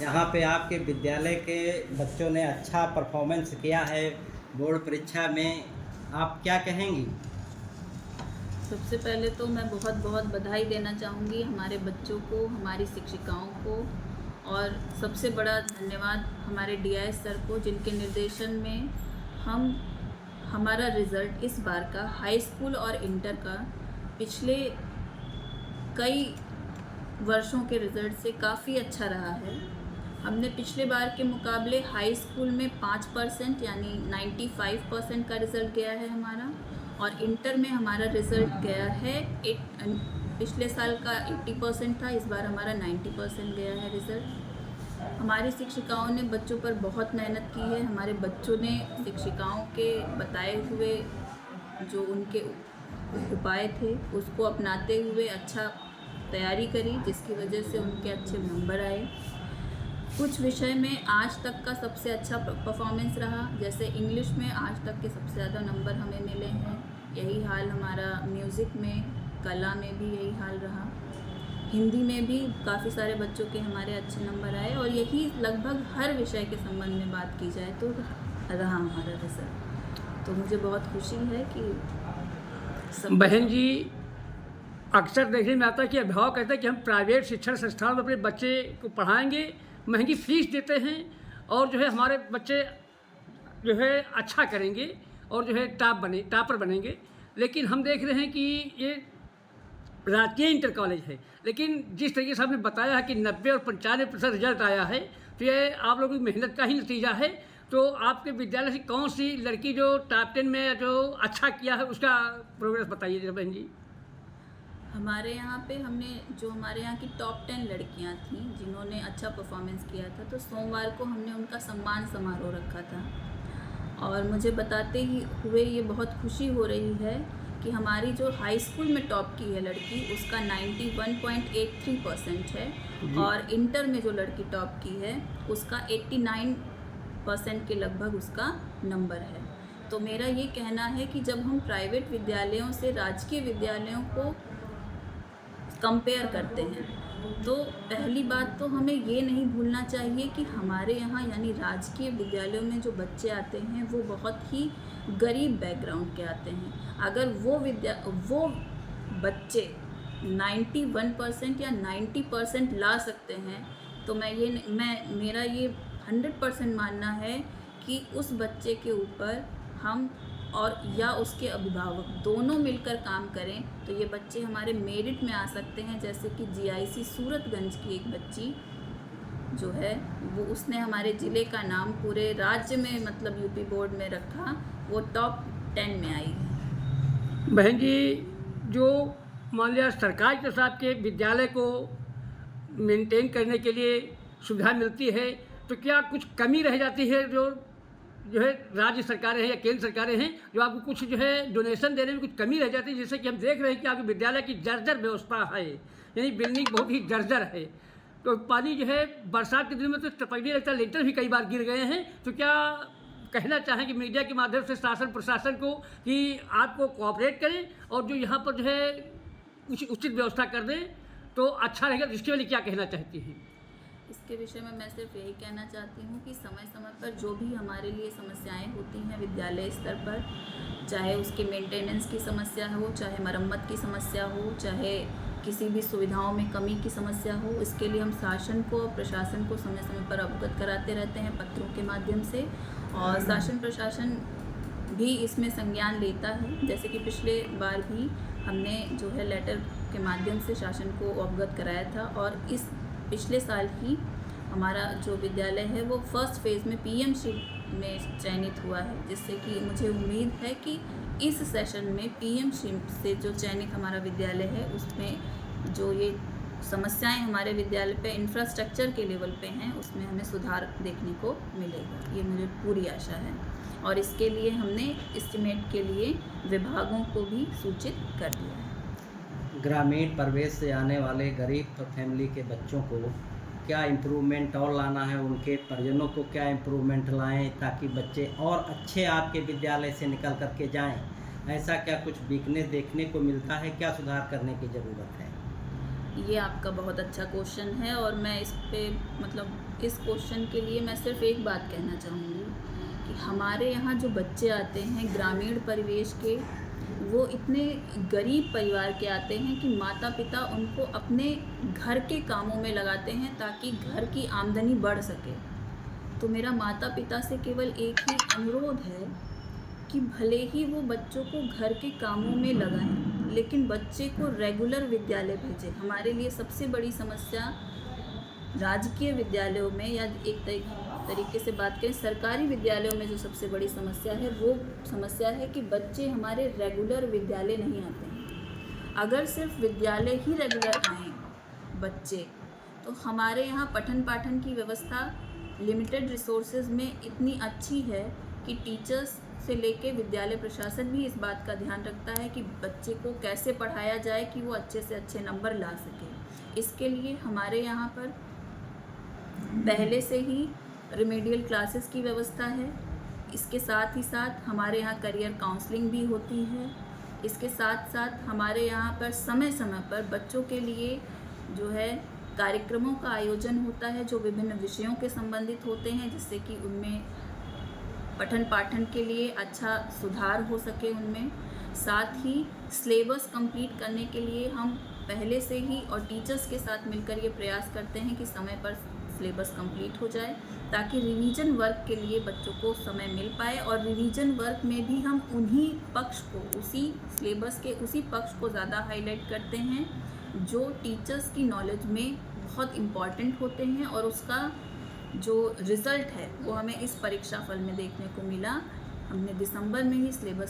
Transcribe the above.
यहाँ पे आपके विद्यालय के बच्चों ने अच्छा परफॉर्मेंस किया है बोर्ड परीक्षा में, आप क्या कहेंगी? सबसे पहले तो मैं बहुत बहुत बधाई देना चाहूँगी हमारे बच्चों को, हमारी शिक्षिकाओं को, और सबसे बड़ा धन्यवाद हमारे डीआईएस सर को, जिनके निर्देशन में हमारा रिज़ल्ट इस बार का हाई स्कूल और इंटर का पिछले कई वर्षों के रिज़ल्ट से काफ़ी अच्छा रहा है। हमने पिछले बार के मुकाबले हाई स्कूल में 5% यानी 95% का रिज़ल्ट गया है हमारा, और इंटर में हमारा रिज़ल्ट गया है पिछले साल का 80% था, इस बार हमारा 90% गया है रिज़ल्ट। हमारी शिक्षिकाओं ने बच्चों पर बहुत मेहनत की है। हमारे बच्चों ने शिक्षिकाओं के बताए हुए जो उनके उपाय थे उसको अपनाते हुए अच्छा तैयारी करी, जिसकी वजह से उनके अच्छे नंबर आए। कुछ विषय में आज तक का सबसे अच्छा परफॉर्मेंस रहा, जैसे इंग्लिश में आज तक के सबसे ज़्यादा नंबर हमें मिले हैं। यही हाल हमारा म्यूज़िक में, कला में भी यही हाल रहा। हिंदी में भी काफ़ी सारे बच्चों के हमारे अच्छे नंबर आए, और यही लगभग हर विषय के संबंध में बात की जाए तो रहा हमारा रिजल्ट। तो मुझे बहुत खुशी है कि बहन जी, अक्सर देखने में आता है कि अभिभावक कहते हैं कि हम प्राइवेट शिक्षण संस्थान में अपने बच्चे को पढ़ाएंगे, महंगी फीस देते हैं और जो है हमारे बच्चे जो है अच्छा करेंगे और जो है टॉपर बनेंगे। लेकिन हम देख रहे हैं कि ये राजकीय इंटर कॉलेज है, लेकिन जिस तरीके से आपने बताया है कि 90 और 95% रिजल्ट आया है, तो ये आप लोगों की मेहनत का ही नतीजा है। तो आपके विद्यालय से कौन सी लड़की जो टॉप 10 में जो अच्छा किया है उसका प्रोग्रेस बताइए जरा बहन जी। हमारे यहाँ पे हमारे यहाँ की टॉप 10 लड़कियाँ थीं जिन्होंने अच्छा परफॉर्मेंस किया था, तो सोमवार को हमने उनका सम्मान समारोह रखा था। और मुझे बताते ही हुए ये बहुत खुशी हो रही है कि हमारी जो हाई स्कूल में टॉप की है लड़की, उसका 91.83% है, और इंटर में जो लड़की टॉप की है उसका 89% के लगभग उसका नंबर है। तो मेरा ये कहना है कि जब हम प्राइवेट विद्यालयों से राजकीय विद्यालयों को कंपेयर करते हैं, तो पहली बात तो हमें ये नहीं भूलना चाहिए कि हमारे यहाँ यानी राजकीय विद्यालयों में जो बच्चे आते हैं वो बहुत ही गरीब बैकग्राउंड के आते हैं। अगर वो बच्चे 91% या 90% ला सकते हैं, तो मेरा ये 100% मानना है कि उस बच्चे के ऊपर हम और या उसके अभिभावक दोनों मिलकर काम करें तो ये बच्चे हमारे मेरिट में आ सकते हैं। जैसे कि जीआईसी सूरतगंज की एक बच्ची जो है वो उसने हमारे ज़िले का नाम पूरे राज्य में मतलब यूपी बोर्ड में रखा, वो टॉप 10 में आई है। बहन जी, जो मान लिया सरकार के साथ के विद्यालय को मेंटेन करने के लिए सुविधा मिलती है, तो क्या कुछ कमी रह जाती है जो है राज्य सरकारें हैं या केंद्र सरकारें हैं जो आपको कुछ जो है डोनेशन देने में कुछ कमी रह जाती है? जैसे कि हम देख रहे हैं कि आपके विद्यालय की जर्जर व्यवस्था है, यानी बिल्डिंग बहुत ही जर्जर है, तो पानी जो है बरसात के दिन में तो टपकने लगता है, लेंटर भी कई बार गिर गए हैं। तो क्या कहना चाहें कि मीडिया के माध्यम से शासन प्रशासन को कि आपको कोऑपरेट करें और जो यहाँ पर जो है कुछ उचित व्यवस्था कर दें तो अच्छा रहेगा? इसके लिए क्या कहना चाहती हैं? इसके विषय में मैं सिर्फ यही कहना चाहती हूँ कि समय समय पर जो भी हमारे लिए समस्याएं होती हैं विद्यालय स्तर पर, चाहे उसके मेंटेनेंस की समस्या हो, चाहे मरम्मत की समस्या हो, चाहे किसी भी सुविधाओं में कमी की समस्या हो, इसके लिए हम शासन को और प्रशासन को समय समय पर अवगत कराते रहते हैं पत्रों के माध्यम से, और शासन प्रशासन भी इसमें संज्ञान लेता है। जैसे कि पिछले बार भी हमने जो है लेटर के माध्यम से शासन को अवगत कराया था, और इस पिछले साल ही हमारा जो विद्यालय है वो फर्स्ट फेज़ में पीएमश्री में चयनित हुआ है, जिससे कि मुझे उम्मीद है कि इस सेशन में पीएमश्री से जो चयनित हमारा विद्यालय है उसमें जो ये समस्याएं हमारे विद्यालय पे इंफ्रास्ट्रक्चर के लेवल पे हैं उसमें हमें सुधार देखने को मिलेगा, ये मुझे पूरी आशा है। और इसके लिए हमने एस्टिमेट के लिए विभागों को भी सूचित कर दिया है। ग्रामीण परिवेश से आने वाले गरीब फैमिली के बच्चों को क्या इम्प्रूवमेंट और लाना है, उनके परिजनों को क्या इम्प्रूवमेंट लाएं ताकि बच्चे और अच्छे आपके विद्यालय से निकल कर के जाएं? ऐसा क्या कुछ वीकनेस देखने को मिलता है? क्या सुधार करने की ज़रूरत है? ये आपका बहुत अच्छा क्वेश्चन है, और मैं इस पे मतलब इस क्वेश्चन के लिए मैं सिर्फ एक बात कहना चाहूँगी कि हमारे यहाँ जो बच्चे आते हैं ग्रामीण परिवेश के, वो इतने गरीब परिवार के आते हैं कि माता पिता उनको अपने घर के कामों में लगाते हैं ताकि घर की आमदनी बढ़ सके। तो मेरा माता पिता से केवल एक ही अनुरोध है कि भले ही वो बच्चों को घर के कामों में लगाएं, लेकिन बच्चे को रेगुलर विद्यालय भेजें। हमारे लिए सबसे बड़ी समस्या राजकीय विद्यालयों में, या एक तरीके से बात करें सरकारी विद्यालयों में, जो सबसे बड़ी समस्या है वो समस्या है कि बच्चे हमारे रेगुलर विद्यालय नहीं आते हैं। अगर सिर्फ विद्यालय ही रेगुलर आएँ बच्चे, तो हमारे यहाँ पठन पाठन की व्यवस्था लिमिटेड रिसोर्सेज में इतनी अच्छी है कि टीचर्स से लेके विद्यालय प्रशासन भी इस बात का ध्यान रखता है कि बच्चे को कैसे पढ़ाया जाए कि वो अच्छे से अच्छे नंबर ला सके। इसके लिए हमारे यहाँ पर पहले से ही रिमेडियल क्लासेस की व्यवस्था है। इसके साथ ही साथ हमारे यहाँ करियर काउंसलिंग भी होती है। इसके साथ साथ हमारे यहाँ पर समय समय पर बच्चों के लिए जो है कार्यक्रमों का आयोजन होता है जो विभिन्न विषयों के संबंधित होते हैं, जिससे कि उनमें पठन पाठन के लिए अच्छा सुधार हो सके उनमें। साथ ही सिलेबस कंप्लीट करने के लिए हम पहले से ही और टीचर्स के साथ मिलकर ये प्रयास करते हैं कि समय पर सिलेबस कंप्लीट हो जाए, ताकि रिवीजन वर्क के लिए बच्चों को समय मिल पाए। और रिवीजन वर्क में भी हम उन्हीं पक्ष को, उसी सिलेबस के उसी पक्ष को ज़्यादा हाईलाइट करते हैं जो टीचर्स की नॉलेज में बहुत इम्पॉर्टेंट होते हैं, और उसका जो रिज़ल्ट है वो हमें इस परीक्षा फल में देखने को मिला। हमने दिसंबर में ही सिलेबस